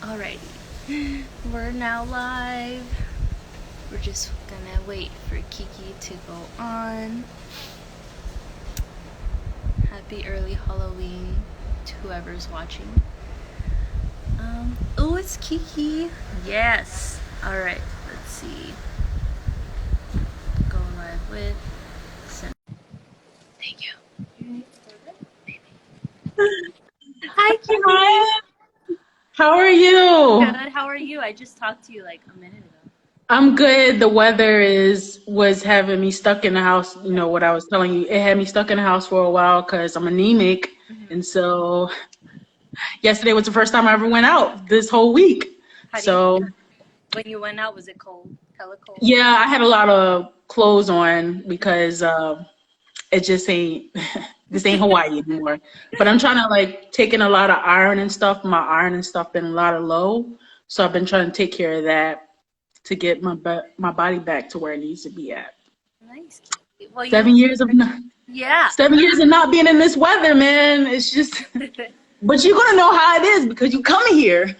Alrighty, we're now live. We're just gonna wait for Kiki to go on. Happy early Halloween to whoever's watching. Oh, it's Kiki. Yes. Alright, let's see. Go live with. Send. Thank you. Hi, Kiki. Hi. How are you? Good. How are you? I just talked to you like a minute ago. I'm good. The weather was having me stuck in the house. You know what I was telling you. It had me stuck in the house for a while because I'm anemic. And so yesterday was the first time I ever went out this whole week. When you went out, was it cold? Hella cold? Yeah, I had a lot of clothes on because it just ain't this ain't Hawaii anymore. But I'm trying to like take in a lot of iron and stuff. My iron and stuff been a lot of low. So I've been trying to take care of that to get my body back to where it needs to be at. Nice. Well, 7 years of not, yeah. 7 years of not being in this weather, man. It's just, but you're gonna know how it is because you coming here.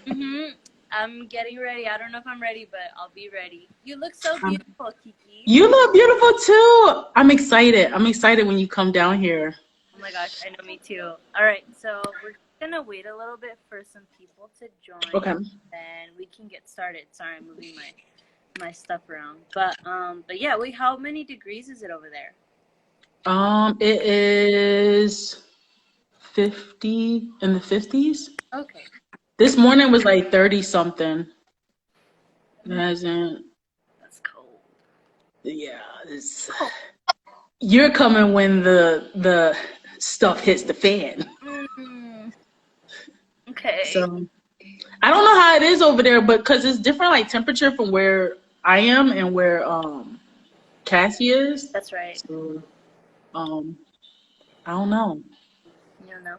I'm getting ready. I don't know if I'm ready, but I'll be ready. You look so beautiful, Kiki. You look beautiful too. I'm excited. I'm excited when you come down here. Oh my gosh, I know, me too. All right, so we're gonna wait a little bit for some people to join. Okay. And we can get started. Sorry, I'm moving my stuff around. But yeah, wait, how many degrees is it over there? It is 50 in the 50s. Okay. This morning was like 30 something. It hasn't. That's cold. Yeah, it's. You're coming when the stuff hits the fan. Okay. So I don't know how it is over there, but because it's different like temperature from where I am and where Cassie is. That's right. So I don't know. You don't know.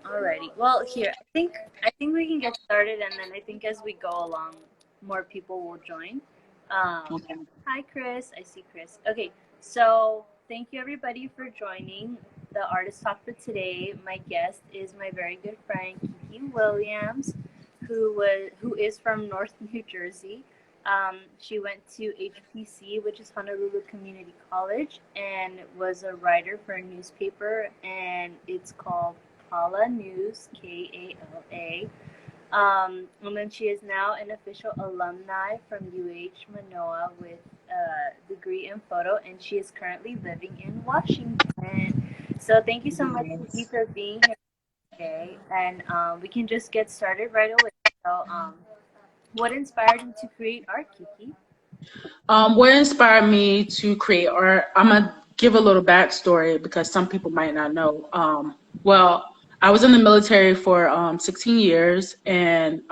Alrighty. Well, here I think we can get started, and then I think as we go along, more people will join. Okay. Hi, Chris. I see Chris. Okay, so thank you everybody for joining the Artist Talk for today. My guest is my very good friend Kiki Williams, who is from North New Jersey. She went to HPC, which is Honolulu Community College, and was a writer for a newspaper, and it's called Kala News, Kala. And then she is now an official alumni from UH Manoa with a degree in photo, and she is currently living in Washington. So thank you so much, Kiki, for being here today, and we can just get started right away. So, what inspired you to create art, Kiki? What inspired me to create art? I'm gonna give a little backstory because some people might not know. Well, I was in the military for 16 years, and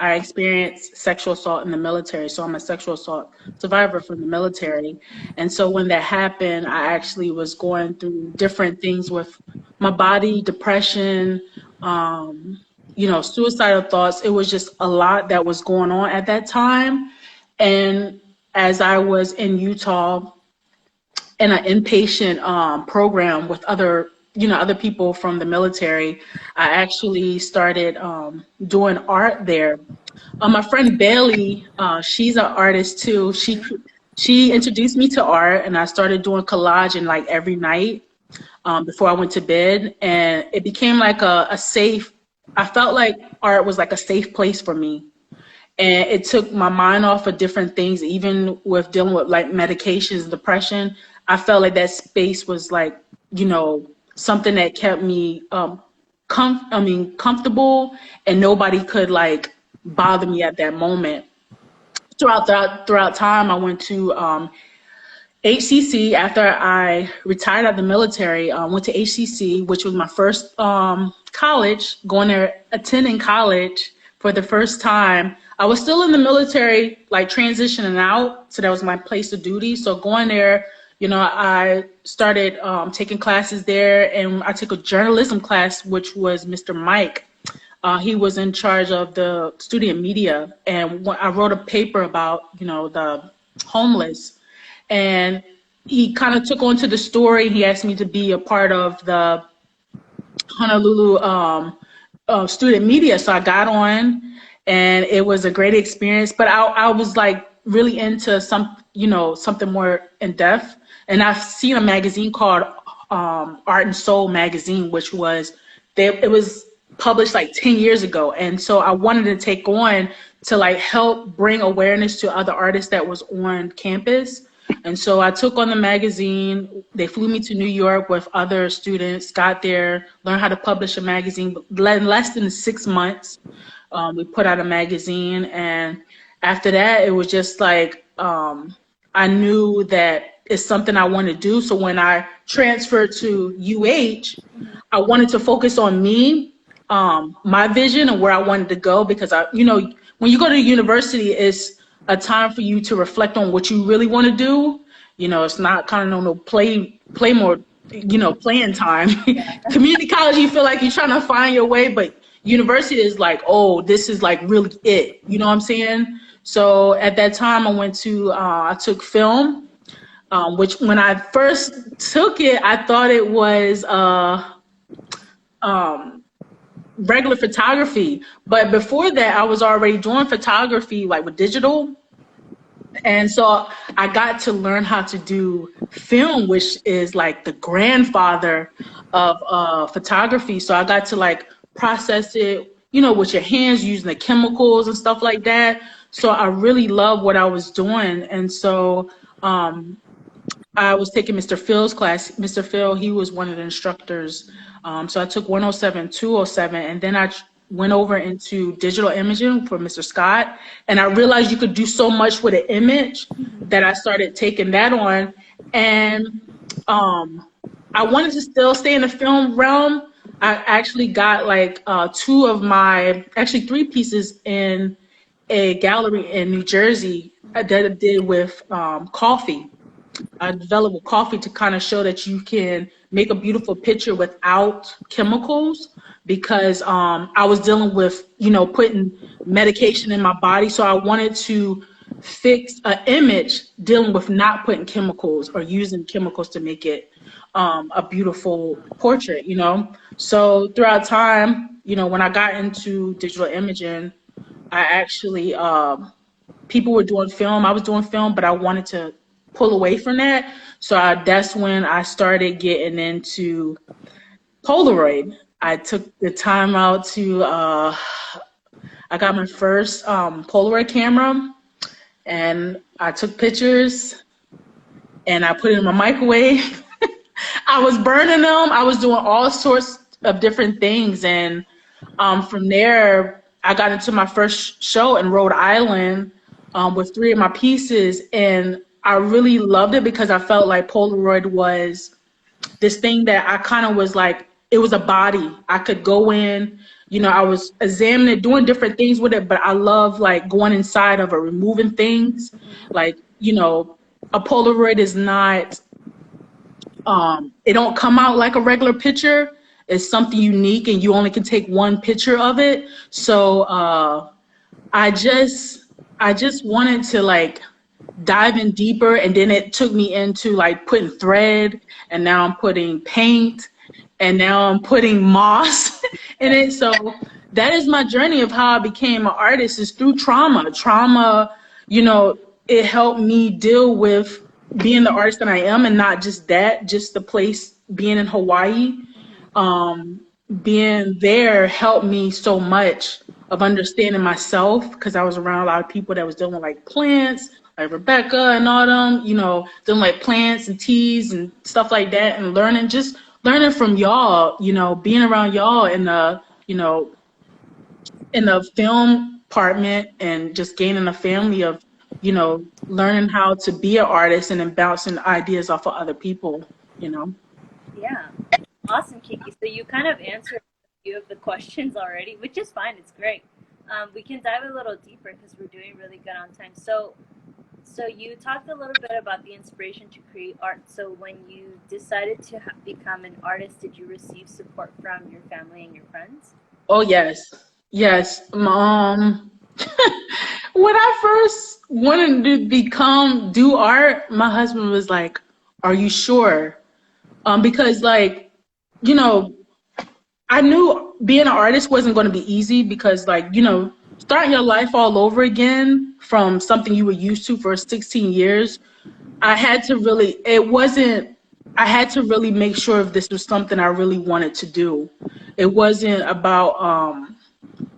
I experienced sexual assault in the military. So I'm a sexual assault survivor from the military. And so when that happened, I actually was going through different things with my body, depression, suicidal thoughts. It was just a lot that was going on at that time. And as I was in Utah in an inpatient program with other people from the military, I actually started doing art there. My friend Bailey, she's an artist too. She introduced me to art, and I started doing collaging like every night before I went to bed, and it became like a safe. I felt like art was like a safe place for me. And it took my mind off of different things, even with dealing with like medications, depression. I felt like that space was like, something that kept me comfortable, and nobody could like bother me at that moment. Throughout time, I went to HCC after I retired out of the military. Went to HCC, which was my first college, going there, attending college for the first time. I was still in the military, like transitioning out, so that was my place of duty. So going there, I started taking classes there, and I took a journalism class, which was Mr. Mike. He was in charge of the student media, and I wrote a paper about, the homeless, and he kind of took on to the story. He asked me to be a part of the Honolulu student media. So I got on, and it was a great experience. But I was like really into something more in depth. And I've seen a magazine called Art and Soul magazine, which it was published like 10 years ago. And so I wanted to take on to like help bring awareness to other artists that was on campus. And so I took on the magazine. They flew me to New York with other students, got there, learned how to publish a magazine. In less than 6 months, we put out a magazine. And after that, it was just like, I knew that it's something I want to do. So when I transferred to UH, I wanted to focus on me, my vision and where I wanted to go, because when you go to university, it's a time for you to reflect on what you really want to do. It's not kind of no play more, playing time. Community college, you feel like you're trying to find your way, but university is like, oh, this is like really it. You know what I'm saying? So at that time, I took film, which when I first took it, I thought it was regular photography. But before that, I was already doing photography like with digital. And so I got to learn how to do film, which is like the grandfather of photography. So I got to like process it, with your hands, using the chemicals and stuff like that. So I really love what I was doing. And so I was taking Mr. Phil's class. Mr. Phil, he was one of the instructors. So I took 107, 207, and then I went over into digital imaging for Mr. Scott. And I realized you could do so much with an image that I started taking that on. And I wanted to still stay in the film realm. I actually got like three pieces in a gallery in New Jersey that I did with coffee. I developed with coffee to kind of show that you can make a beautiful picture without chemicals, because I was dealing with, putting medication in my body. So I wanted to fix an image dealing with not putting chemicals or using chemicals to make it a beautiful portrait, So throughout time, when I got into digital imaging, I actually, people were doing film, I was doing film, but I wanted to pull away from that. So that's when I started getting into Polaroid. I took the time out to, I got my first Polaroid camera, and I took pictures and I put it in my microwave. I was burning them. I was doing all sorts of different things. And from there, I got into my first show in Rhode Island with 3 of my pieces. And I really loved it because I felt like Polaroid was this thing that I kind of was like, it was a body. I could go in, I was examining, doing different things with it, but I love like going inside of it, removing things. Like, a Polaroid is not, it don't come out like a regular picture. It's something unique and you only can take one picture of it. So I just wanted to like dive in deeper, and then it took me into like putting thread, and now I'm putting paint, and now I'm putting moss in it. So that is my journey of how I became an artist, is through trauma. Trauma, it helped me deal with being the artist that I am, and not just that, just the place, being in Hawaii. Being there helped me so much of understanding myself, because I was around a lot of people that was dealing with like plants, like Rebecca and all them, dealing like plants and teas and stuff like that, and learning from y'all, being around y'all in the, in the film department, and just gaining a family of, learning how to be an artist and then bouncing ideas off of other people, Yeah. Awesome, Kiki. So you kind of answered a few of the questions already, which is fine. It's great. We can dive a little deeper because we're doing really good on time. So you talked a little bit about the inspiration to create art. So when you decided to become an artist, did you receive support from your family and your friends? Oh, yes. Yes. When I first wanted to do art, my husband was like, are you sure? Because like, I knew being an artist wasn't going to be easy because, like, you know, starting your life all over again from something you were used to for 16 years, I had to really, I had to really make sure if this was something I really wanted to do. It wasn't about,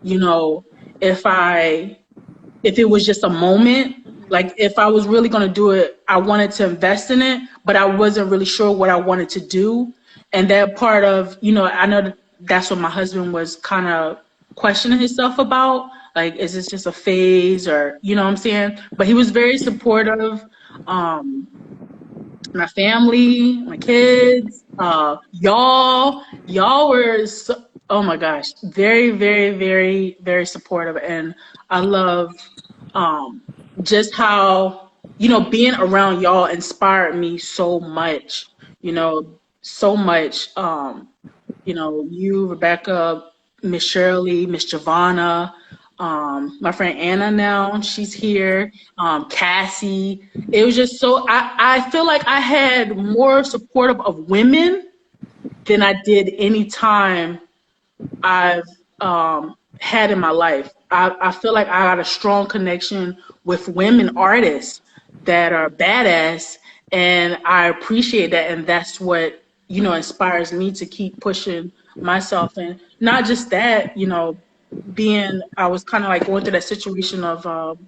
you know, if it was just a moment, like if I was really going to do it, I wanted to invest in it, but I wasn't really sure what I wanted to do. And that part of, you know, I know that's what my husband was kind of questioning himself about. Like, is this just a phase, or, you know what I'm saying? But he was very supportive. My family, my kids, y'all were, so, oh my gosh, very, very, very, very supportive. And I love just how, you know, being around y'all inspired me so much, you know, so much. You know, you, Rebecca, Miss Shirley, Miss Giovanna, my friend Anna now, she's here, Cassie. It was just so, I feel like I had more supportive of women than I did any time I've had in my life. I feel like I got a strong connection with women artists that are badass, and I appreciate that, and that's what, you know, inspires me to keep pushing myself. And not just that, you know, I was kind of like going through that situation of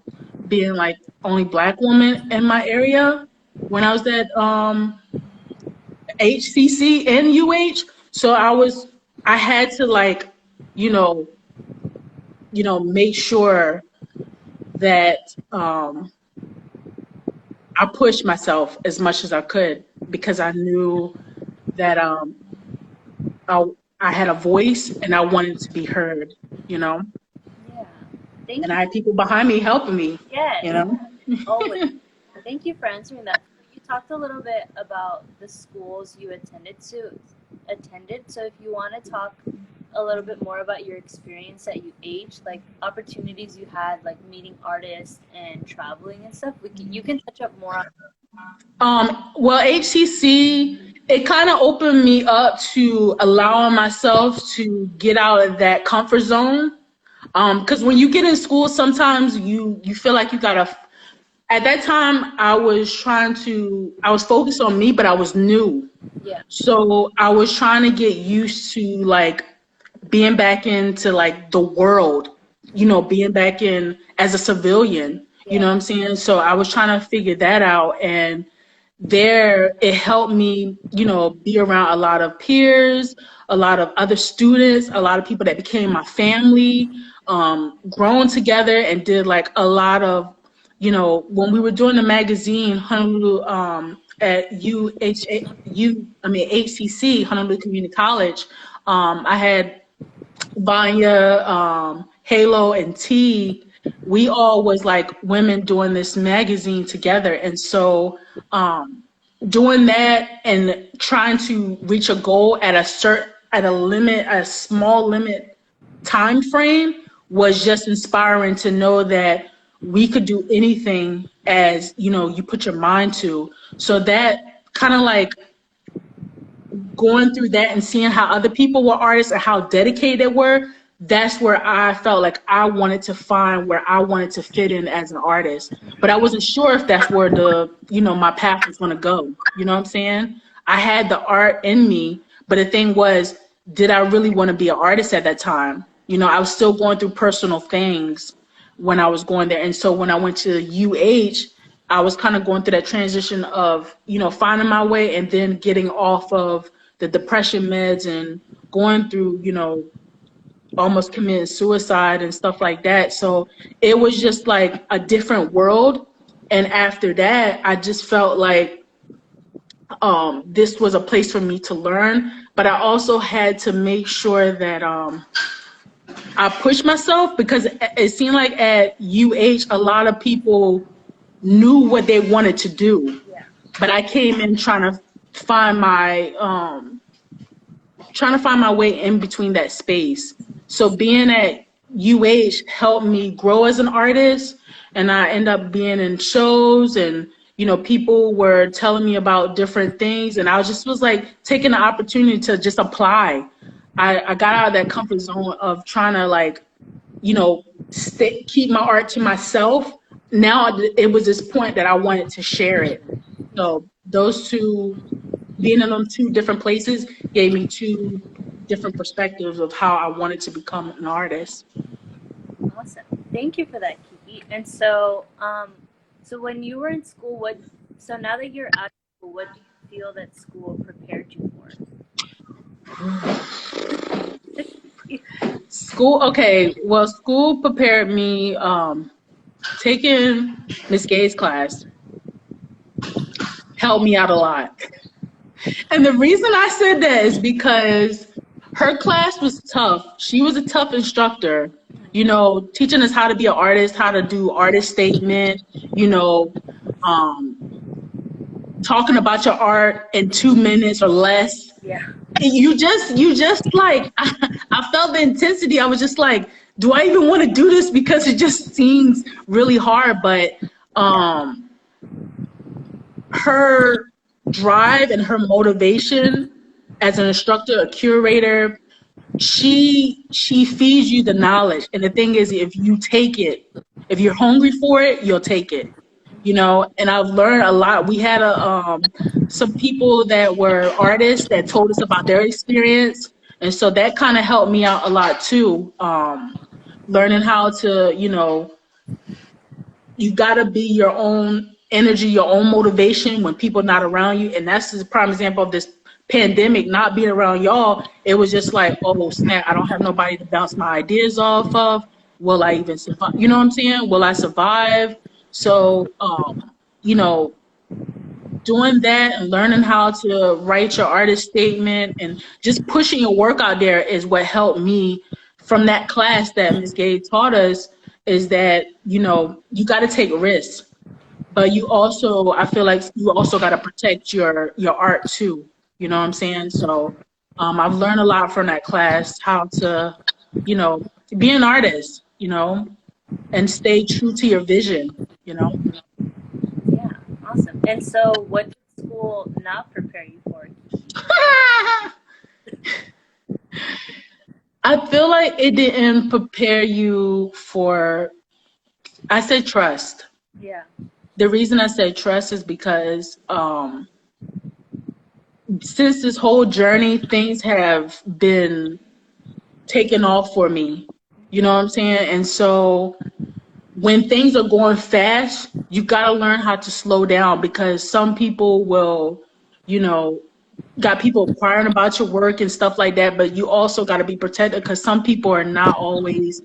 being like only Black woman in my area when I was at HCC and UH. So I had to, like, you know, make sure that I pushed myself as much as I could, because I knew that I had a voice and I wanted to be heard, you know. Yeah. Thank And you. I had people behind me helping me, Yes. you know. Always. Thank you for answering that. You talked a little bit about the schools you attended. So if you want to talk a little bit more about your experience at UH, like opportunities you had, like meeting artists and traveling and stuff, you can touch up more on. Well, HCC, it kind of opened me up to allowing myself to get out of that comfort zone. Because when you get in school, sometimes you feel like you gotta. At that time, I was focused on me, but I was new. Yeah. So I was trying to get used to, like, being back into, like, the world, you know, being back in as a civilian, you know what I'm saying? So I was trying to figure that out, and there it helped me, you know, be around a lot of peers, a lot of other students, a lot of people that became my family, grown together and did like a lot of, you know, when we were doing the magazine, Honolulu, at HCC, Honolulu Community College, I had Vanya, Halo, and T. We all was like women doing this magazine together. And so doing that and trying to reach a goal at a small limit time frame was just inspiring to know that we could do anything as, you know, you put your mind to. So that kind of like going through that and seeing how other people were artists and how dedicated they were, that's where I felt like I wanted to find where I wanted to fit in as an artist. But I wasn't sure if that's where my path was going to go. You know what I'm saying? I had the art in me, but the thing was, did I really want to be an artist at that time? You know, I was still going through personal things when I was going there. And so when I went to UH, I was kind of going through that transition of, you know, finding my way and then getting off of the depression meds and going through, you know, almost committing suicide and stuff like that. So it was just like a different world. And after that, I just felt like this was a place for me to learn. But I also had to make sure that I pushed myself, because it seemed like at UH, a lot of people knew what they wanted to do. Yeah. But I came in trying to find my way in between that space. So being at UH helped me grow as an artist, and I ended up being in shows, and, you know, people were telling me about different things, and I was like taking the opportunity to just apply. I got out of that comfort zone of trying to like, you know, keep my art to myself. Now it was this point that I wanted to share it. So those two, being in them two different places, gave me two different perspectives of how I wanted to become an artist. Awesome. Thank you for that, Kiki. And so, so when you were in school, so now that you're out of school, what do you feel that school prepared you for? School prepared me, taking Miss Gay's class helped me out a lot. And the reason I said that is because her class was tough. She was a tough instructor, you know, teaching us how to be an artist, how to do artist statement, you know, talking about your art in 2 minutes or less. Yeah. You just like, I felt the intensity. I was just like, do I even want to do this? Because it just seems really hard. But her drive and her motivation as an instructor, a curator, she feeds you the knowledge. And the thing is, if you take it, if you're hungry for it, you'll take it. You know, and I've learned a lot. We had some people that were artists that told us about their experience, and so that kind of helped me out a lot too. Learning how to, you know, you got to be your own energy, your own motivation when people are not around you, and that's the prime example of this pandemic not being around y'all. It was just like, oh snap, I don't have nobody to bounce my ideas off of. Will I even survive? You know what I'm saying? Will I survive? So, you know, doing that and learning how to write your artist statement and just pushing your work out there is what helped me from that class that Ms. Gay taught us, is that, you know, you got to take risks, but you also, I feel like you also got to protect your art too. You know what I'm saying? So I've learned a lot from that class, how to, you know, be an artist, you know, and stay true to your vision, you know? Yeah, awesome. And so what did school not prepare you for? I feel like it didn't prepare you for, I said trust. Yeah. The reason I said trust is because since this whole journey, things have been taken off for me. You know what I'm saying? And so when things are going fast, you got to learn how to slow down, because some people will, you know, got people inquiring about your work and stuff like that, but you also got to be protected, because some people are not always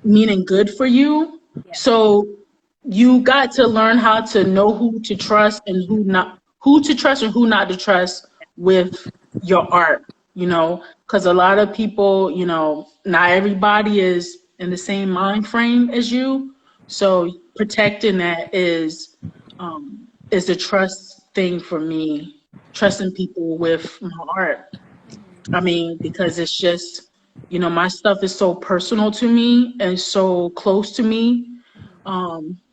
meaning good for you. Yeah. So you got to learn how to know who to trust and who not to trust with your art, you know, because a lot of people, you know, not everybody is in the same mind frame as you. So protecting that is the trust thing for me, trusting people with my art. I mean, because it's just, you know, my stuff is so personal to me and so close to me,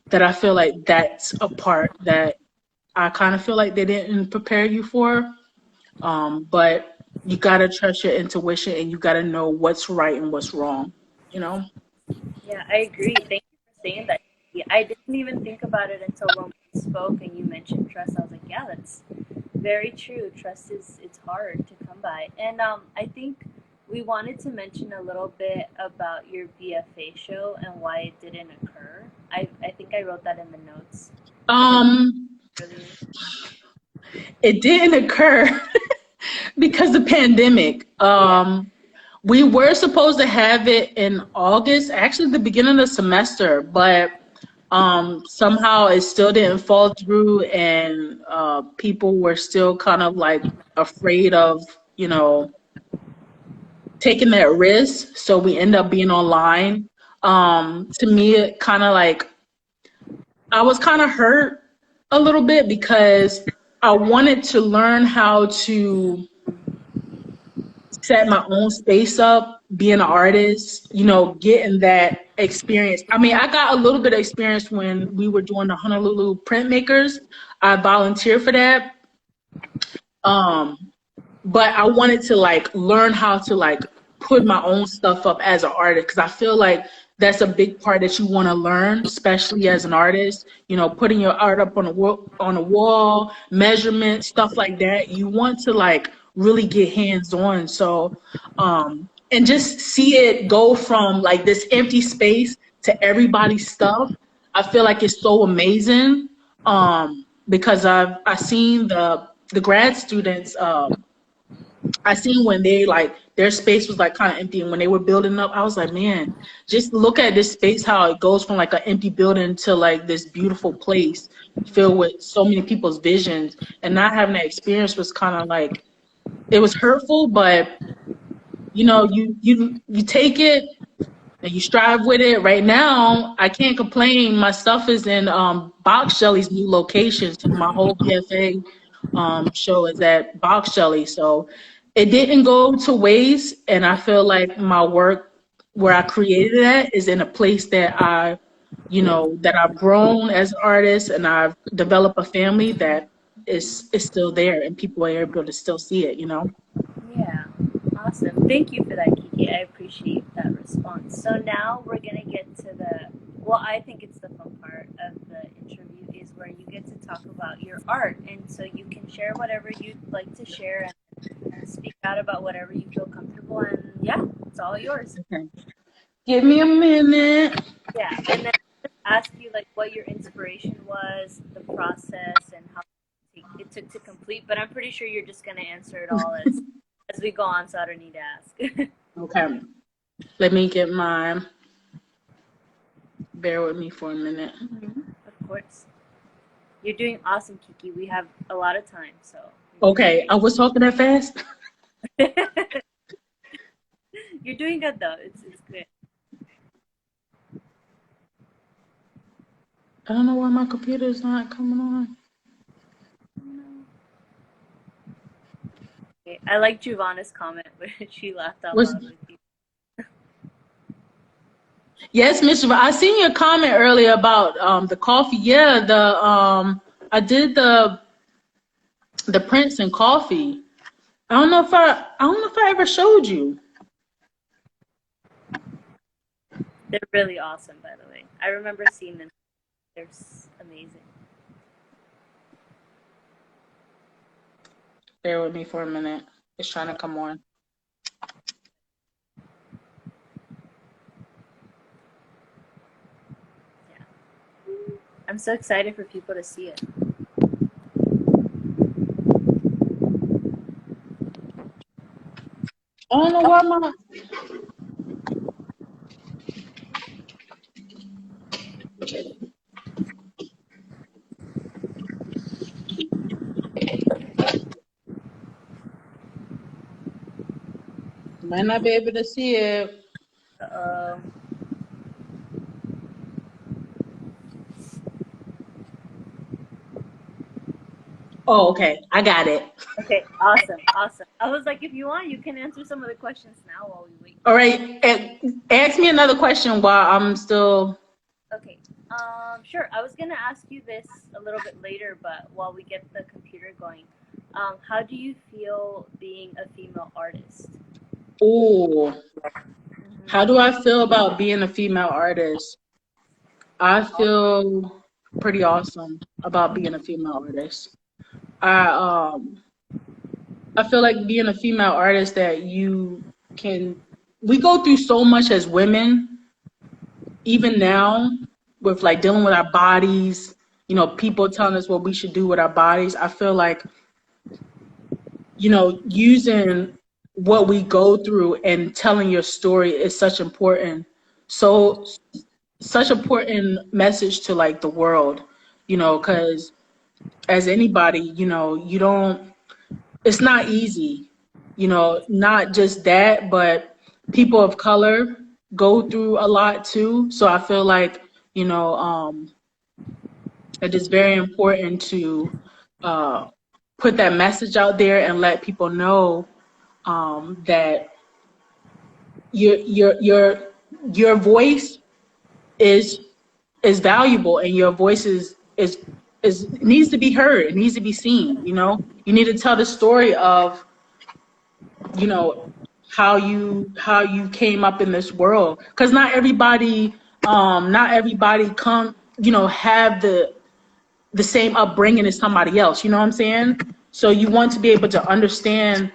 that I feel like that's a part that I kind of feel like they didn't prepare you for. But you got to trust your intuition, and you got to know what's right and what's wrong, you know? Yeah, I agree. Thank you for saying that. I didn't even think about it until when we spoke and you mentioned trust. I was like, yeah, that's very true. Trust it's hard to come by. And I think we wanted to mention a little bit about your BFA show and why it didn't occur. I think I wrote that in the notes. It didn't occur because of pandemic. We were supposed to have it in August, actually the beginning of the semester, but somehow it still didn't fall through, and people were still kind of like afraid of, you know, taking that risk. So we end up being online. To me, it kind of like, I was kind of hurt a little bit, because I wanted to learn how to set my own space up, being an artist, you know, getting that experience. I mean, I got a little bit of experience when we were doing the Honolulu printmakers. I volunteered for that. But I wanted to like learn how to like put my own stuff up as an artist, because I feel like that's a big part that you want to learn, especially as an artist. You know, putting your art up on a wall, measurements, stuff like that. You want to like really get hands on. So, and just see it go from like this empty space to everybody's stuff. I feel like it's so amazing. Because I seen the grad students. I seen when they like their space was like kind of empty, and when they were building up, I was like, man, just look at this space, how it goes from like an empty building to like this beautiful place filled with so many people's visions. And not having that experience was kind of like, it was hurtful, but you know, you take it and you strive with it. Right now, I can't complain. My stuff is in Box Shelly's new location. So my whole PFA show is at Box Shelly. So it didn't go to waste, and I feel like my work where I created it is in a place that that I've grown as an artist, and I've developed a family that is still there, and people are able to still see it. Yeah, awesome. Thank you for that, Kiki. I appreciate that response. So now we're going to get to well, I think it's the fun part of the interview is where you get to talk about your art. And so you can share whatever you'd like to share and speak out about whatever you feel comfortable. And yeah, it's all yours. Okay. Give me a minute. Yeah, and then ask you like what your inspiration was, the process, and how it took to complete. But I'm pretty sure you're just going to answer it all as we go on, so I don't need to ask. Okay. Let me get mine. Bear with me for a minute. Of course. You're doing awesome, Kiki. We have a lot of time, so. Okay, I was talking that fast. You're doing good, though. It's good. I don't know why my computer's not coming on. Okay. I like Giovanna's comment where she laughed out loud with you. Yes, Miss Giovanna. I seen your comment earlier about the coffee. Yeah, I did the prints and coffee. I don't know if I ever showed you. They're really awesome, by the way. I remember seeing them. They're amazing. Bear with me for a minute. It's trying to come on. Yeah. I'm so excited for people to see it. I don't know why my... Might not be able to see it. Oh, okay. I got it. Okay, awesome. I was like, if you want, you can answer some of the questions now while we wait. All right. Ask me another question while I'm still... Okay. Sure. I was going to ask you this a little bit later, but while we get the computer going, how do you feel being a female artist? Ooh. How do I feel about being a female artist? I feel pretty awesome about being a female artist. I feel like being a female artist that we go through so much as women, even now, with like dealing with our bodies, people telling us what we should do with our bodies. I feel like, using what we go through and telling your story is such important message to like the world, because as anybody, it's not easy, not just that, but people of color go through a lot too. So I feel like, it is very important to put that message out there and let people know that your voice is valuable, and your voice is it needs to be heard. It needs to be seen. You know, you need to tell the story of, you know, how you came up in this world, because not everybody come, you know, have the same upbringing as somebody else. You know what I'm saying? So you want to be able to understand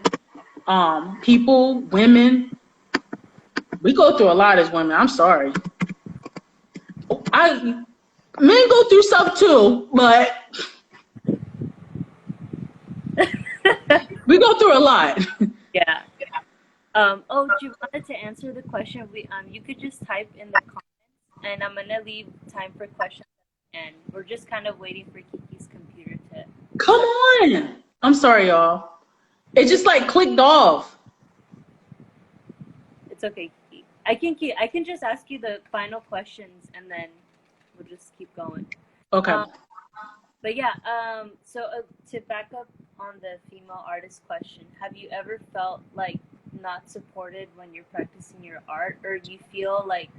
people, women. We go through a lot as women. I'm sorry. Men go through stuff too, but we go through a lot. Yeah. Oh, do you wanted to answer the question? You could just type in the comments, and I'm gonna leave time for questions, and we're just kind of waiting for Kiki's computer to. Come on. I'm sorry, y'all. It just like clicked off. It's okay, Kiki. I can just ask you the final questions, and then we'll just keep going. Okay. But yeah, so to back up on the female artist question, have you ever felt like not supported when you're practicing your art, or you feel like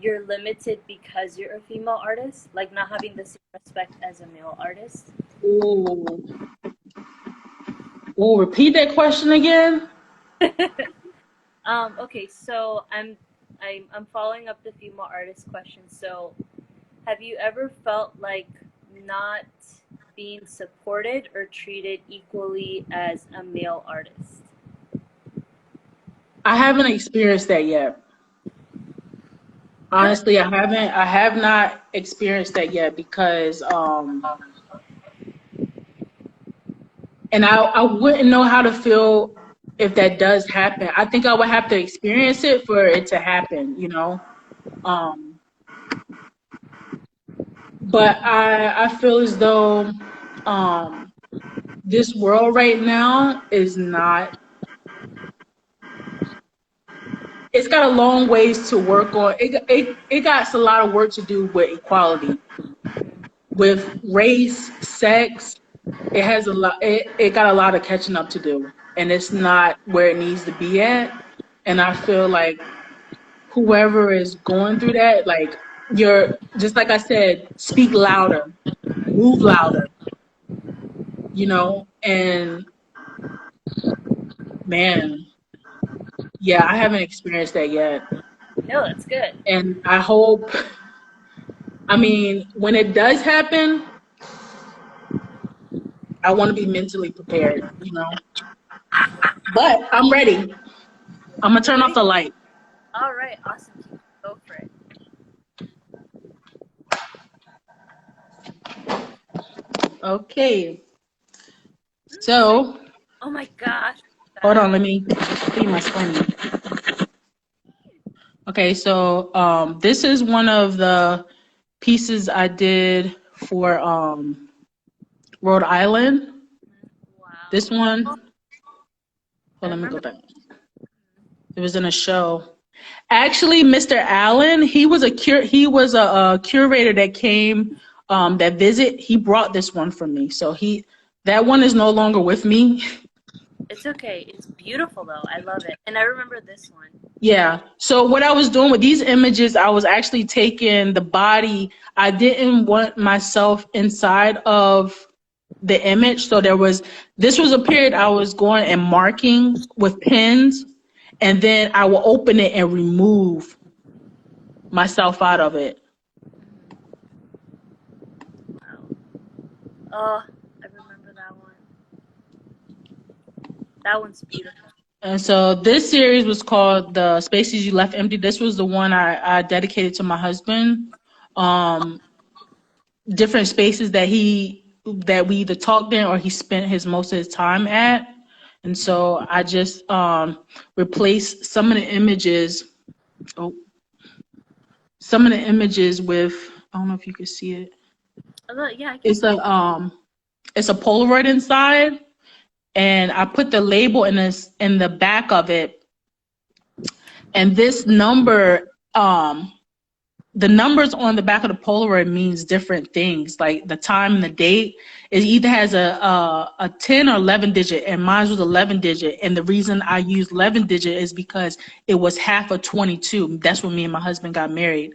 you're limited because you're a female artist, like not having the same respect as a male artist? Ooh, repeat that question again. Okay, so I'm following up the female artist question. So have you ever felt like not being supported or treated equally as a male artist? I haven't experienced that yet. Honestly, I have not experienced that yet, because and I wouldn't know how to feel if that does happen. I think I would have to experience it for it to happen, you know. But I feel as though this world right now is not. It's got a long ways to work on. It got a lot of work to do with equality, with race, sex. It has a lot. It got a lot of catching up to do, and it's not where it needs to be at. And I feel like whoever is going through that, like, you're just like I said, speak louder, move louder, you know. And man, yeah, I haven't experienced that yet. No, that's good. And I hope, I mean, when it does happen, I want to be mentally prepared, you know. But I'm ready. I'm going to turn off the light. All right, awesome. Go for it. Okay. So. Oh my gosh. Hold on, let me see my screen. Okay, so this is one of the pieces I did for Rhode Island. Wow. This one. Well, let me go back. It was in a show. Actually, Mr. Allen, he was a curator that came that visit. He brought this one for me. So that one is no longer with me. It's okay. It's beautiful though. I love it. And I remember this one. Yeah. So what I was doing with these images, I was actually taking the body. I didn't want myself inside of the image. So this was a period I was going and marking with pens, and then I will open it and remove myself out of it. Wow. Oh, I remember that one. That one's beautiful. And so this series was called The Spaces You Left Empty. This was the one I dedicated to my husband. Different spaces that we either talked in or he spent most of his time at. And so I just replaced some of the images. Some of the images with, I don't know if you can see it. Yeah, it's a Polaroid inside. And I put the label in the back of it. And this number, the numbers on the back of the Polaroid means different things. Like the time and the date, it either has a 10 or 11 digit, and mine was 11 digit. And the reason I used 11 digit is because it was half of 22. That's when me and my husband got married,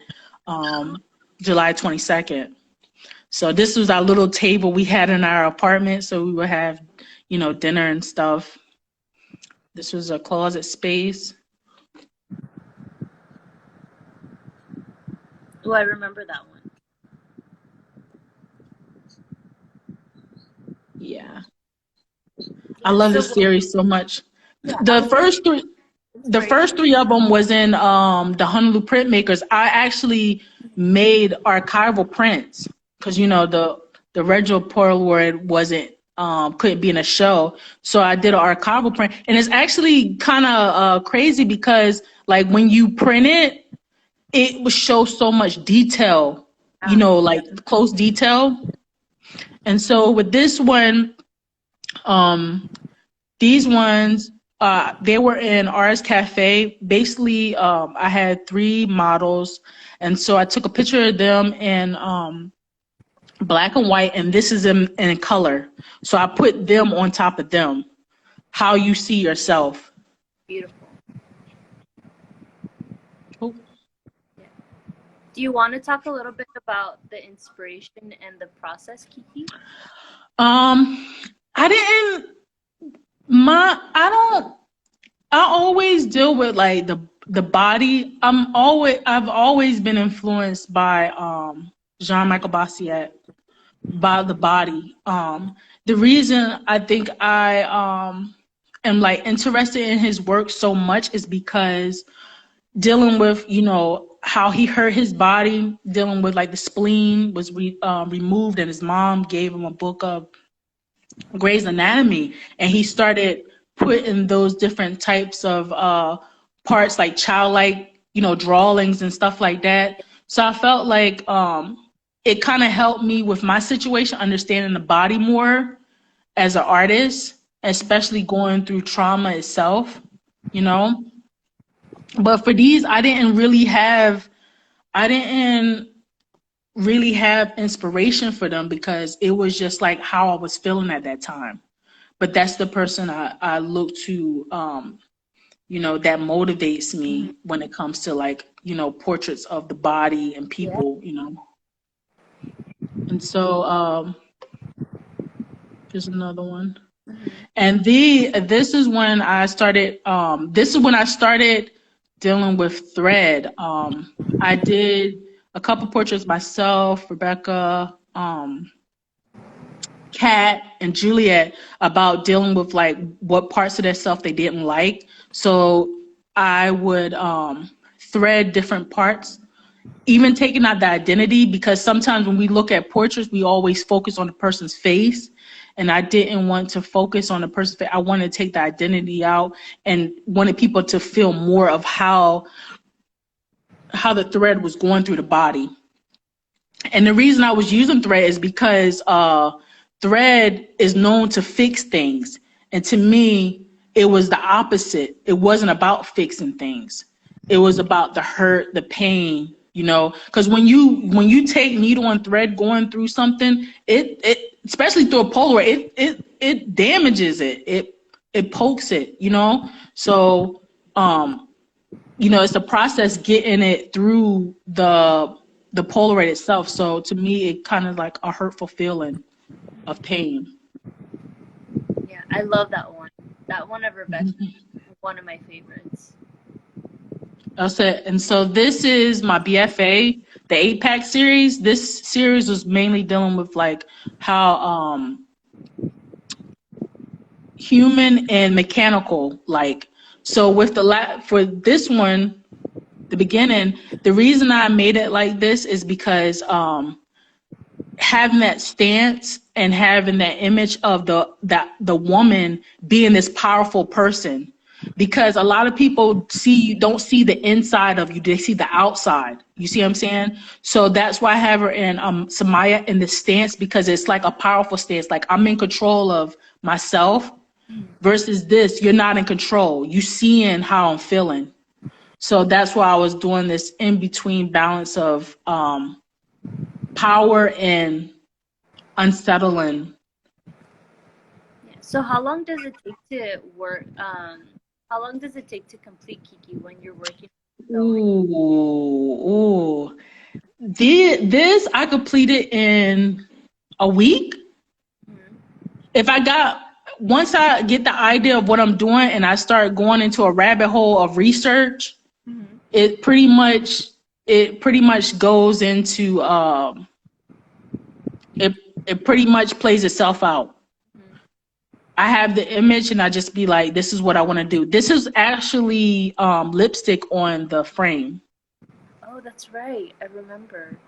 July 22nd. So this was our little table we had in our apartment. So we would have, dinner and stuff. This was a closet space. Oh, I remember that one. Yeah. I love this series so much. Yeah, The first three of them was in the Honolulu printmakers. I actually made archival prints because the regular Polaroid wasn't couldn't be in a show, so I did an archival print, and it's actually kind of crazy because like when you print it, it would show so much detail, like close detail, and so with this one, these ones. They were in Arts Cafe. Basically, I had 3 models, and so I took a picture of them in black and white, and this is in color. So I put them on top of them. How you see yourself. Beautiful. Oh. Yeah. Do you want to talk a little bit about the inspiration and the process, Kiki? I always deal with like the body. I've always been influenced by Jean-Michel Basquiat, by the body. The reason I think I am like interested in his work so much is because dealing with how he hurt his body, dealing with like the spleen was removed, and his mom gave him a book of Grey's Anatomy, and he started putting those different types of parts like childlike, drawings and stuff like that. So I felt like it kind of helped me with my situation, understanding the body more as an artist, especially going through trauma itself, But for these, I didn't really have inspiration for them because it was just like how I was feeling at that time. But that's the person I look to, that motivates me when it comes to like, portraits of the body and people, And so here's another one. And this is when I started dealing with thread. I did a couple portraits myself, Rebecca, Kat, and Juliet, about dealing with like what parts of themselves they didn't like. So I would thread different parts, even taking out the identity, because sometimes when we look at portraits, we always focus on the person's face. And I didn't want to focus on the person's face. I wanted to take the identity out and wanted people to feel more of how the thread was going through the body. And the reason I was using thread is because thread is known to fix things. And to me, it was the opposite. It wasn't about fixing things. It was about the hurt, the pain, because when you take needle and thread going through something, it especially through a Polaroid, it damages it. It pokes it, So, it's a process getting it through the Polaroid itself. So to me, it kind of like a hurtful feeling of pain. Yeah, I love that one. That one of Rebecca is one of my favorites. That's it. And so this is my BFA, the 8-pack series. This series was mainly dealing with like how human and mechanical, like, so with for this one, the beginning, the reason I made it like this is because having that stance and having that image of the woman being this powerful person, because a lot of people don't see the inside of you, they see the outside. You see what I'm saying? So that's why I have her in Samaya in the stance, because it's like a powerful stance, like I'm in control of myself, versus this, you're not in control, you seeing how I'm feeling. So that's why I was doing this in between balance of power and unsettling. Yeah. So how long does it take to work? How long does it take to complete, Kiki, when you're working? Ooh. This I completed in a week. If I got once I get the idea of what I'm doing and I start going into a rabbit hole of research, it pretty much goes into it pretty much plays itself out. I have the image and I just be like, this is what I want to do. This is actually lipstick on the frame. Oh, that's right. I remember.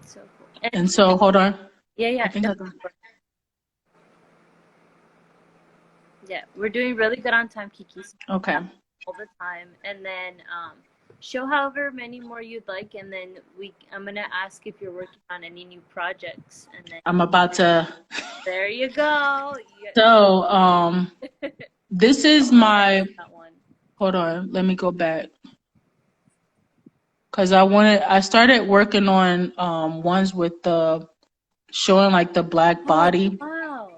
So cool. And so, hold on. Yeah. I think I got Yeah, we're doing really good on time, Kiki. Okay. All the time, and then show however many more you'd like, and then I'm gonna ask if you're working on any new projects, and then I'm about to. There you go. So this is my. That one. Hold on, let me go back. Cause I started working on ones with the showing like the black body. Wow.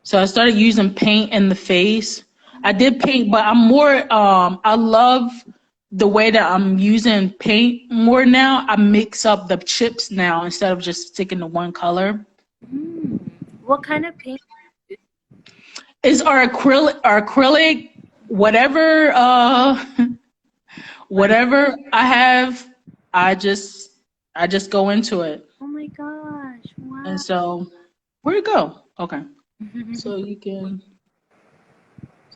So I started using paint in the face. I did paint, but I'm more, I love the way that I'm using paint more now. I mix up the chips now instead of just sticking to one color. What kind of paint? It's our acrylic, whatever whatever I have, I just go into it. Oh my gosh. Wow. And so, where'd it go? Okay. So you can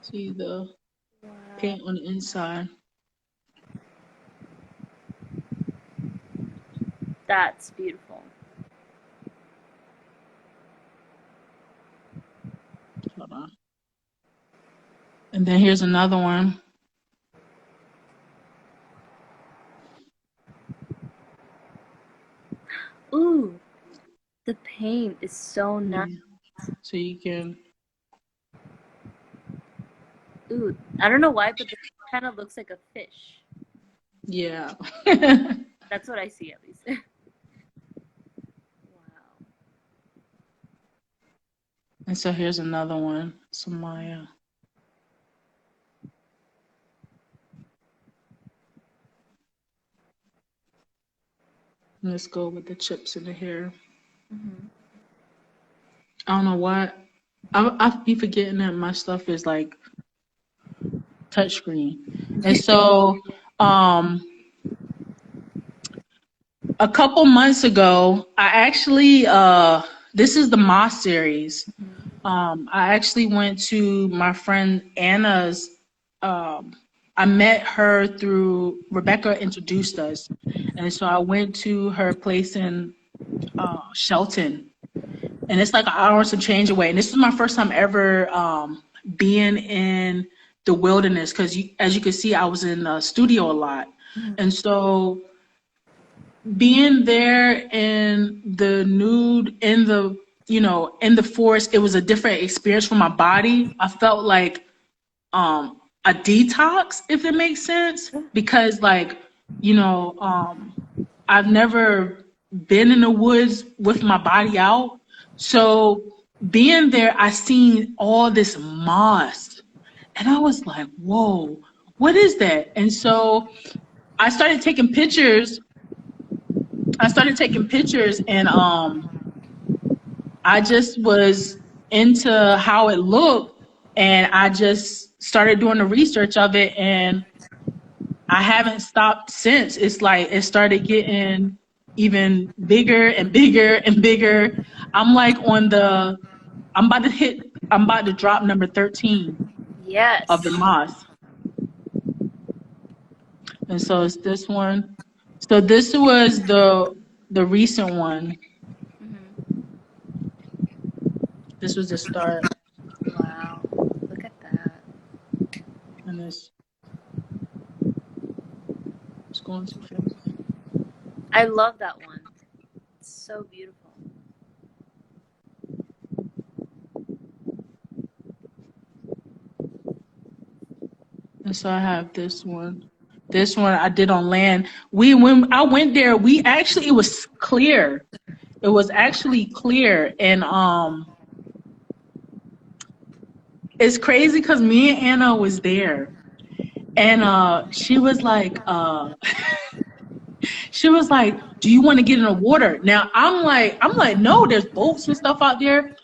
see the paint on the inside. That's beautiful. Hold on. And then here's another one. Ooh, the paint is so nice. So you can. Ooh, I don't know why, but this kind of looks like a fish. Yeah. That's what I see, at least. Wow. And so here's another one, Samaya. Let's go with the chips in the hair. I don't know why. I be forgetting that my stuff is like touchscreen. And so a couple months ago, I actually this is the Moss series. I actually went to my friend Anna's. I met her through Rebecca introduced us, and so I went to her place in Shelton, and it's like an hour and some change away. And this is my first time ever being in the wilderness, because as you can see, I was in the studio a lot, and so being there in the nude, in the forest, it was a different experience for my body. I felt like a detox, if it makes sense, because like, I've never been in the woods with my body out. So being there, I seen all this moss and I was like, whoa, what is that? And so I started taking pictures. And I just was into how it looked, and I just started doing the research of it, and I haven't stopped since. It's like it started getting even bigger and bigger and bigger. I'm like I'm about to drop number 13 of the moss. And so it's this one. So this was the recent one. This was the start. Wow, look at that. And it's going too fast. I love that one. It's so beautiful. And so I have this one. This one I did on land. When I went there, it was clear. It was actually clear, and it's crazy because me and Anna was there, and she was like, "Do you want to get in the water?" Now I'm like, no, there's boats and stuff out there.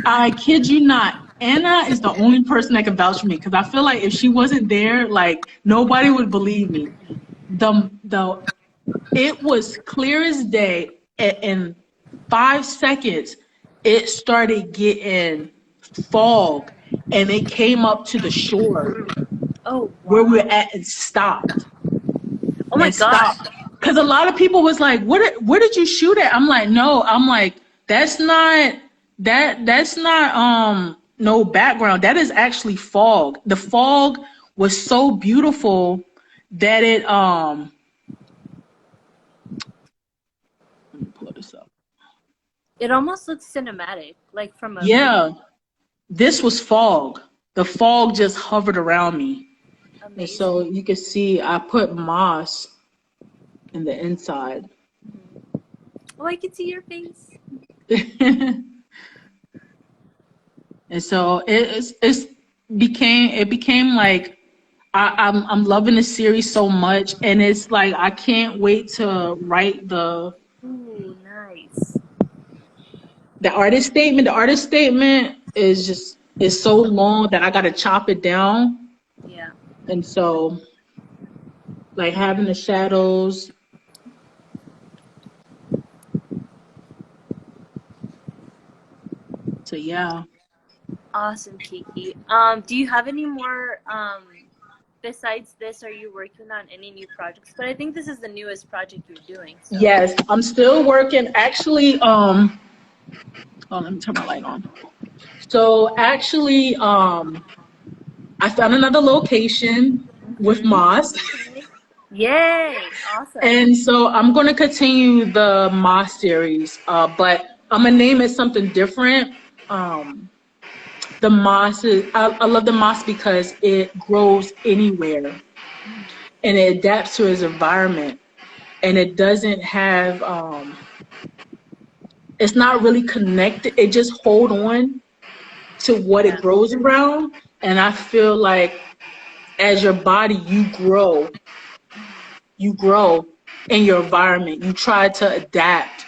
I kid you not. Anna is the only person that can vouch for me because I feel like if she wasn't there, like nobody would believe me. The It was clear as day. In 5 seconds, it started getting fog, and it came up to the shore Oh where we wow. were at and stopped Oh my and gosh. stopped. Because a lot of people was like, where did you shoot at? I'm like, no. I'm like, that's not that's not no background. That is actually fog. The fog was so beautiful that it let me pull this up. It almost looks cinematic, like from a movie. Yeah, this was fog. The fog just hovered around me. And so Amazing. you can see I put moss in the inside. Oh, I can see your face. And so it became like I'm loving the series so much, and it's like I can't wait to write Ooh, nice. the artist statement. The artist statement is so long that I gotta chop it down. Yeah. And so like having the shadows. So yeah. Awesome, Kiki. Do you have any more besides this? Are you working on any new projects? But I think this is the newest project you're doing. So. Yes, I'm still working. Actually, oh, let me turn my light on. So actually, I found another location with Mhm. Moss. Yay! Awesome. And so I'm going to continue the Moss series, but I'm going to name it something different. Um, the moss I love the moss because it grows anywhere and it adapts to its environment, and it doesn't have, it's not really connected. It just hold on to what it Yeah. grows around. And I feel like as your body, you grow in your environment. You try to adapt,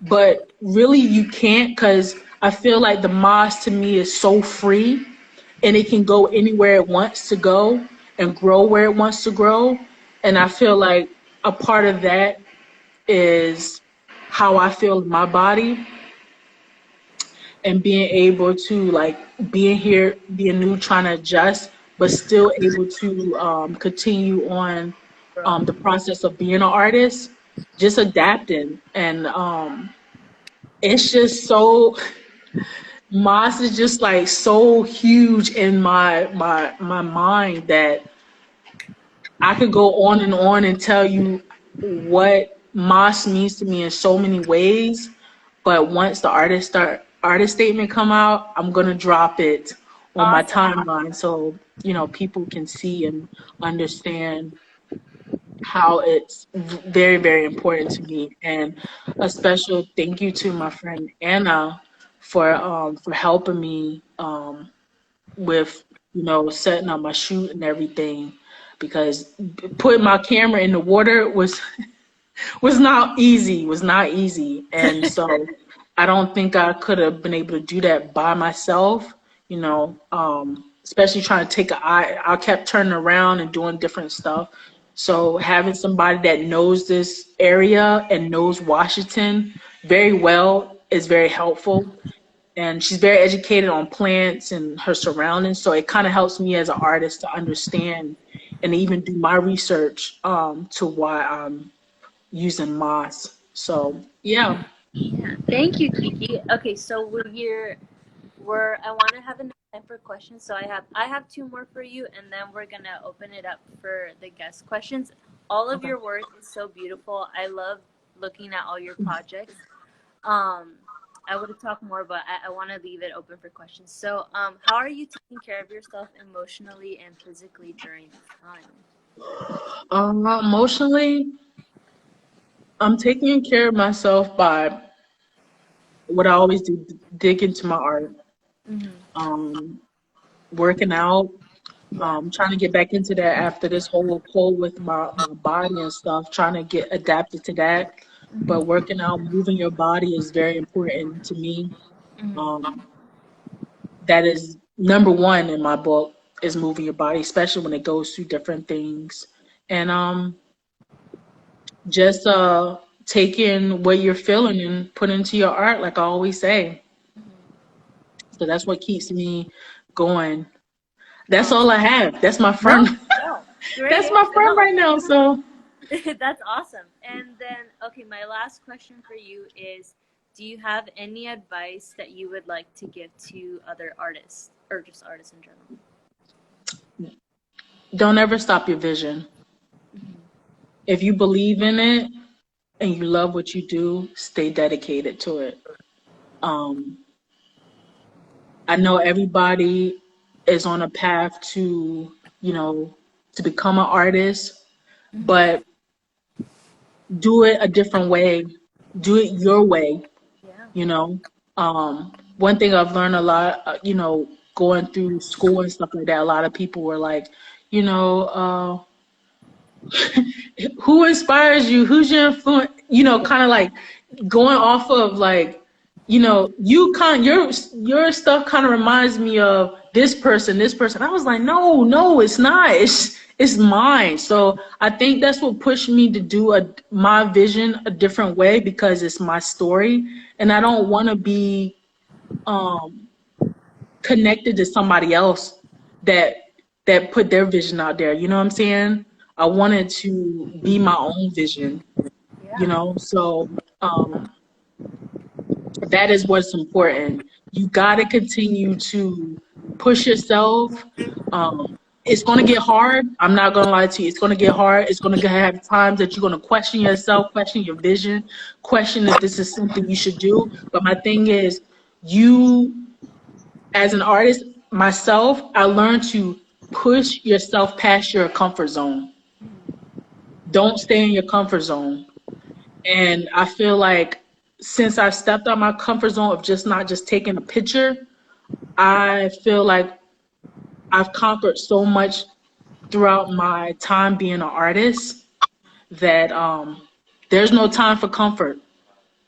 but really you can't, because I feel like the moss to me is so free and it can go anywhere it wants to go and grow where it wants to grow. And I feel like a part of that is how I feel in my body, and being able to like being here, being new, trying to adjust, but still able to continue on Bro. the process of being an artist, just adapting. And it's just so, Moss is just like so huge in my mind that I could go on and tell you what Moss means to me in so many ways. But once the artist statement come out, I'm gonna drop it on my Awesome. timeline so people can see and understand how it's very, very important to me. And a special thank you to my friend Anna for helping me with setting up my shoot and everything, because putting my camera in the water was not easy. And so I don't think I could have been able to do that by myself, especially trying to take an eye. I kept turning around and doing different stuff. So having somebody that knows this area and knows Washington very well is very helpful. And she's very educated on plants and her surroundings. So it kind of helps me as an artist to understand and even do my research to why I'm using moss. So yeah. Yeah. Thank you, Kiki. Okay, so I want to have enough time for questions. So I have two more for you, and then we're gonna open it up for the guest questions. All of Okay. your work is so beautiful. I love looking at all your projects. Um, I would talk more, but I want to leave it open for questions. So, how are you taking care of yourself emotionally and physically during this time? Emotionally, I'm taking care of myself by what I always do: dig into my art. Mm-hmm. Um, working out. Yeah. Trying to get back into that after this whole pull with my body and stuff, trying to get adapted to that. But Hmm. working out, moving your body is very important to me. Hmm. Um, that is number one in my book is moving your body, especially when it goes through different things. And just taking what you're feeling and put into your art, like I always say. So that's what keeps me going. That's all Awesome. I have. That's my friend. No, no. Great That's my answer. friend No. right now. So That's awesome. And then, okay, my last question for you is, do you have any advice that you would like to give to other artists or just artists in general? don't ever stop your vision. Hmm. If you believe in it and you love what you do, stay dedicated to it. Um, I know everybody is on a path to, you know, to become an artist, Hmm. but do it a different way. Do it your way, Yeah. you know. One thing I've learned a lot, going through school and stuff like that, a lot of people were like, you know, who inspires you? Who's your influence? Kind of like going off of like, you kind your stuff kind of reminds me of this person, this person. I was like, no, no, it's not. It's mine. So I think that's what pushed me to do my vision a different way because it's my story, and I don't want to be um connected to somebody else that put their vision out there. You know what I'm saying? I wanted to be my own vision, Yeah. so that is what's important. You got to continue to push yourself. It's going to get hard. I'm not going to lie to you. It's going to get hard. It's going to have times that you're going to question yourself, question your vision, question if this is something you should do. But my thing is, you as an artist, myself, I learned to push yourself past your comfort zone. Don't stay in your comfort zone. And I feel like since I've stepped out my comfort zone of just not just taking a picture, I feel like I've conquered so much throughout my time being an artist that there's no time for comfort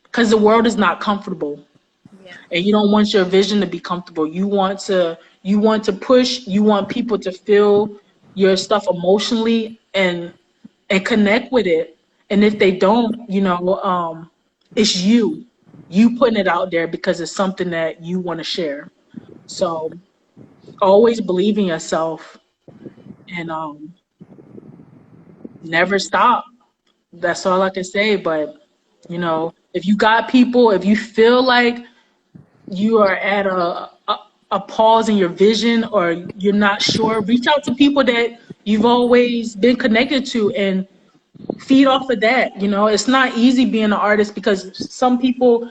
because the world is not comfortable. Yeah. And you don't want your vision to be comfortable. You want to push, you want people to feel your stuff emotionally and connect with it. And if they don't, it's you putting it out there because it's something that you want to share. So always believe in yourself and never stop. That's all I can say. But if you got people, if you feel like you are at a pause in your vision or you're not sure, reach out to people that you've always been connected to and feed off of that. It's not easy being an artist because some people,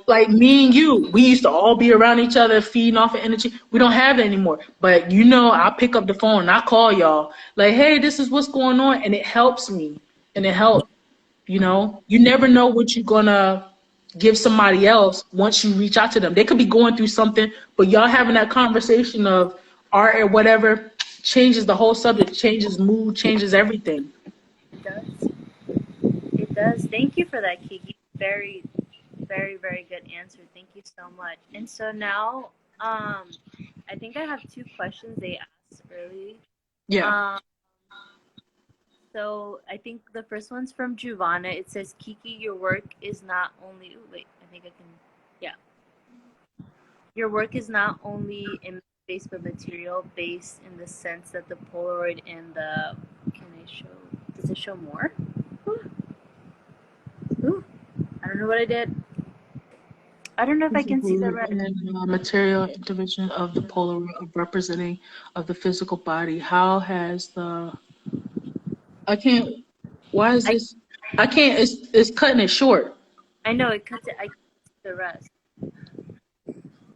like me and you, we used to all be around each other, feeding off of energy. We don't have it anymore. But I pick up the phone and I call y'all like, hey, this is what's going on. And it helps me. And it helps, you never know what you're gonna give somebody else once you reach out to them. They could be going through something, but y'all having that conversation of art or whatever changes the whole subject, changes mood, changes everything. It does. It does. Thank you for that, Kiki. Very, very, very good answer. Thank you so much. And so now, I think I have two questions they asked early. Yeah. Um, so I think the first one's from Giovanna. It says, Kiki, your work is not only. Ooh, wait, I think I can. Yeah. Your work is not only image-based but material-based in the sense that the Polaroid and the. Can I show? Does it show more? Ooh, ooh, I don't know what I did. I don't know if I can see the red. And material division of the polar of representing of the physical body. How has the I can't why is I this I can't it's cutting it short. I know it cuts it. I can't see the rest.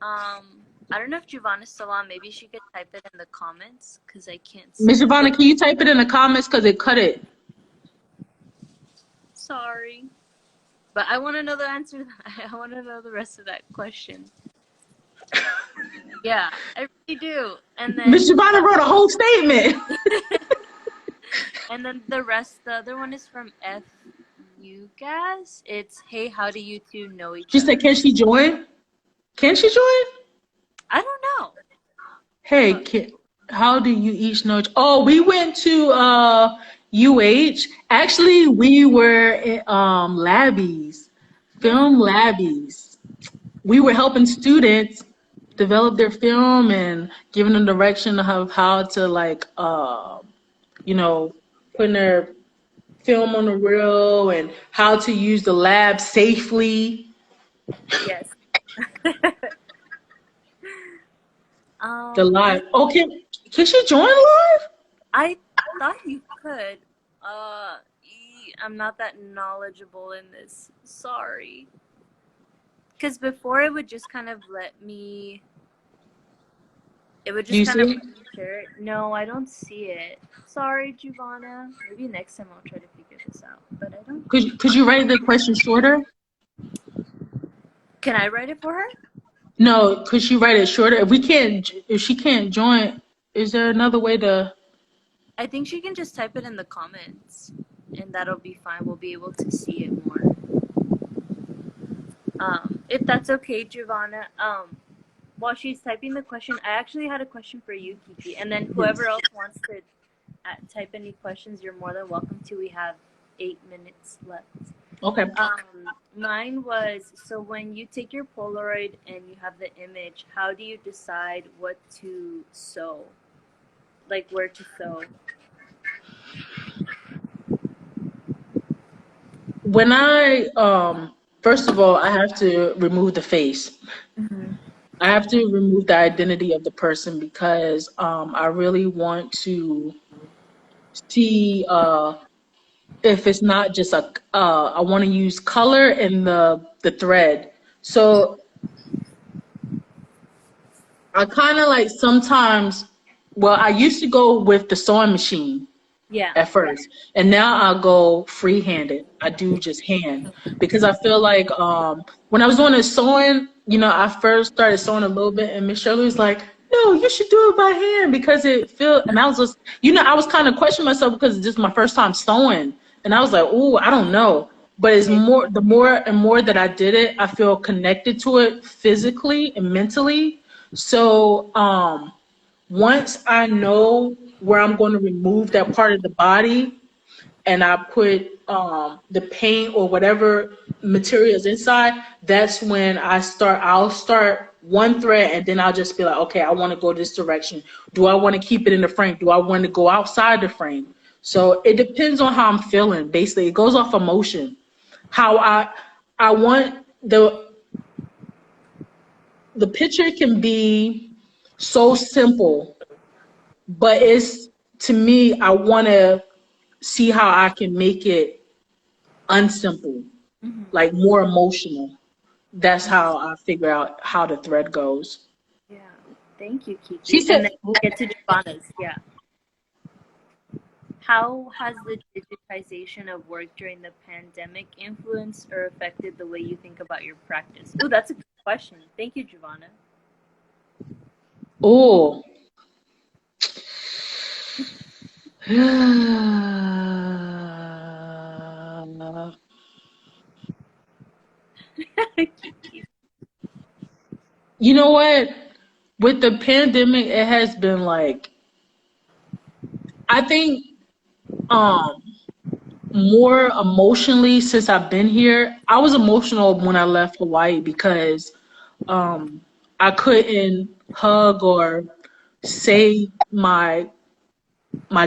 I don't know if Giovanna's still on. Maybe she could type it in the comments because I can't see Miss the Ivana, big. can you type it in the comments because it cut it? Sorry, but I want to know the answer. I want to know the rest of that question. Yeah, I really they do. And then Miss Giovanna wrote a whole statement. and then the other one is from FU Gas. It's, hey, how do you two know each She other? said, can she join? Can she join? I don't know. Hey, how do you each know? Oh, we went to UH. Actually, we were in, labbies, film labbies. We were helping students develop their film and giving them direction of how to like, you know, putting their film on the reel and how to use the lab safely. Yes. The live. Okay, can she join live? I thought you could. I'm not that knowledgeable in this. Sorry. Because before it would just kind of let me. It would Do you just kind see of it? share it. No, I don't see it. Sorry, Giovanna. Maybe next time I'll try to figure this out. But I don't. Could you write the question shorter? Can I write it for her? No, could she write it shorter? If she can't join, is there another way to? I think she can just type it in the comments, and that'll be fine. We'll be able to see it more. If that's okay, Giovanna. While she's typing the question, I actually had a question for you, Kiki, and then whoever else wants to type any questions, you're more than welcome to. We have 8 minutes left. Okay. Mine was, so when you take your Polaroid and you have the image, how do you decide what to sew? Like where to sew? When I first of all, I have to remove the face. Mm-hmm. I have to remove the identity of the person because I really want to see if it's not just I want to use color in the thread. So I kind of like sometimes, well, I used to go with the sewing machine Yeah. at first, and now I go free-handed. I do just hand because I feel like when I was doing the sewing, I first started sewing a little bit, and Miss Shirley was like, "No, you should do it by hand because it feel." And I was just, I was kind of questioning myself because this is my first time sewing, and I was like, "Ooh, I don't know." But it's the more and more that I did it, I feel connected to it physically and mentally. So once I know where I'm going to remove that part of the body and I put the paint or whatever materials inside, that's when I'll start one thread and then I'll just be like, okay, I want to go this direction. Do I want to keep it in the frame? Do I want to go outside the frame? So it depends on how I'm feeling. Basically, it goes off emotion. How I want the picture can be so simple, but to me, I want to see how I can make it unsimple, Mm-hmm. like more emotional. That's how I figure out how the thread goes. Yeah. Thank you, Kiki. She said, and then we'll get to Giovanna's. Yeah. How has the digitization of work during the pandemic influenced or affected the way you think about your practice? Oh, that's a good question. Thank you, Giovanna. oh. You know what? With the pandemic, it has been like, I think more emotionally since I've been here. I was emotional when I left Hawaii because I couldn't hug or say my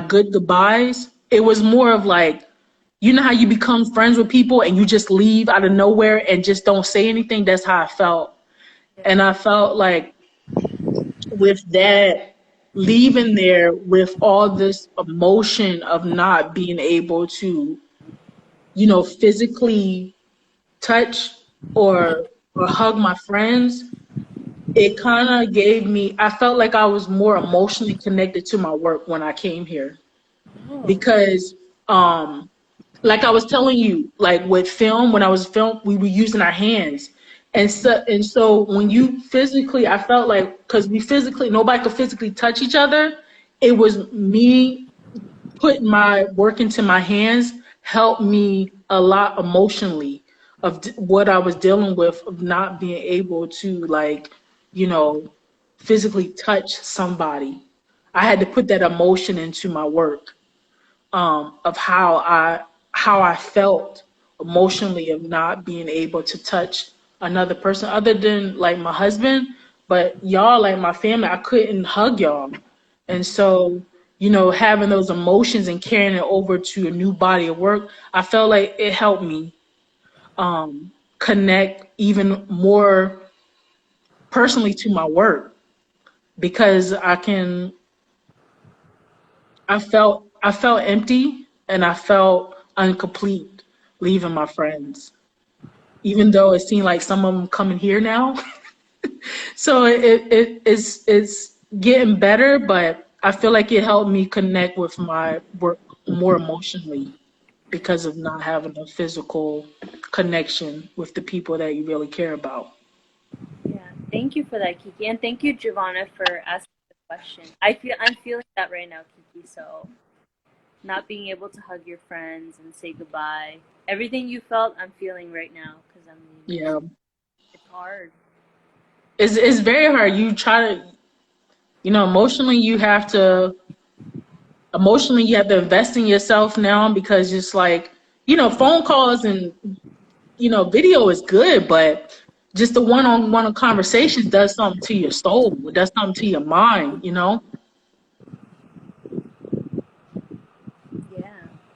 good goodbyes. It was more of like, you know how you become friends with people and you just leave out of nowhere and just don't say anything? That's how I felt. And I felt like with that, leaving there with all this emotion of not being able to, physically touch or hug my friends, it kind of gave me, I felt like I was more emotionally connected to my work when I came here. Oh. Because like I was telling you, like with film, when I was film, we were using our hands. And so when you physically, I felt like, because nobody could physically touch each other, it was me putting my work into my hands helped me a lot emotionally of what I was dealing with, of not being able to, like, you know, physically touch somebody. I had to put that emotion into my work, of how I felt emotionally of not being able to touch another person other than like my husband. But y'all, like my family, I couldn't hug y'all. And so, having those emotions and carrying it over to a new body of work, I felt like it helped me connect even more personally to my work, because I felt empty, and I felt incomplete leaving my friends, even though it seemed like some of them coming here now. So it's getting better, but I feel like it helped me connect with my work more emotionally because of not having a physical connection with the people that you really care about. Yeah, thank you for that, Kiki, and thank you, Giovanna, for asking the question. I'm feeling that right now, Kiki. So not being able to hug your friends and say goodbye, everything you felt, I'm feeling right now. Because Yeah, it's hard. it's very hard. You try to, emotionally you have to invest in yourself now, because it's like, phone calls and video is good, but just the one-on-one conversations does something to your soul. It does something to your mind. Yeah,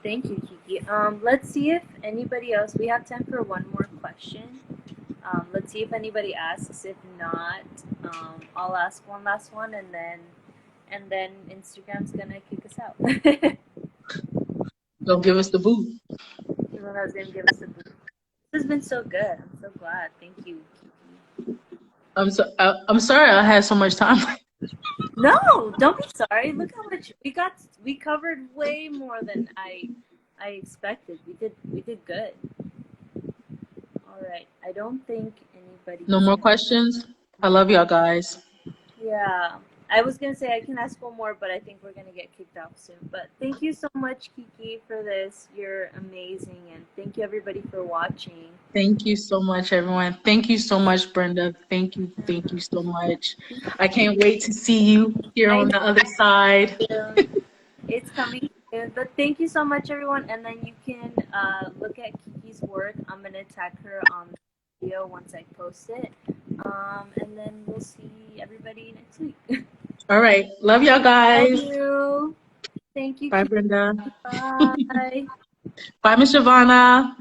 thank you, Kiki. Let's see if anybody else. We have time for one more question. Let's see if anybody asks. If not, I'll ask one last one, and then Instagram's gonna kick us out. Don't give us the boot. Everyone's gonna give us a boost. This has been so good. I'm so glad. Thank you, Kiki. I'm sorry I had so much time. No, don't be sorry. Look how much we got. We covered way more than I expected. We did good. All right. I don't think anybody No is more gonna. questions. I love y'all guys. Yeah. I was gonna say I can ask one more, but I think we're gonna get kicked off soon. But thank you so much, Kiki, for this. You're amazing, and thank you everybody for watching. Thank you so much, everyone. Thank you so much, Brenda. Thank you so much. I can't wait to see you here I on the other side. know it's coming soon, but thank you so much, everyone. And then you can look at Kiki's work. I'm gonna tag her on the video once I post it. And then we'll see everybody next week. All right. Love y'all Love guys. you. Thank you, Bye, Kiki. Brenda. Bye. Bye, Miss Giovanna.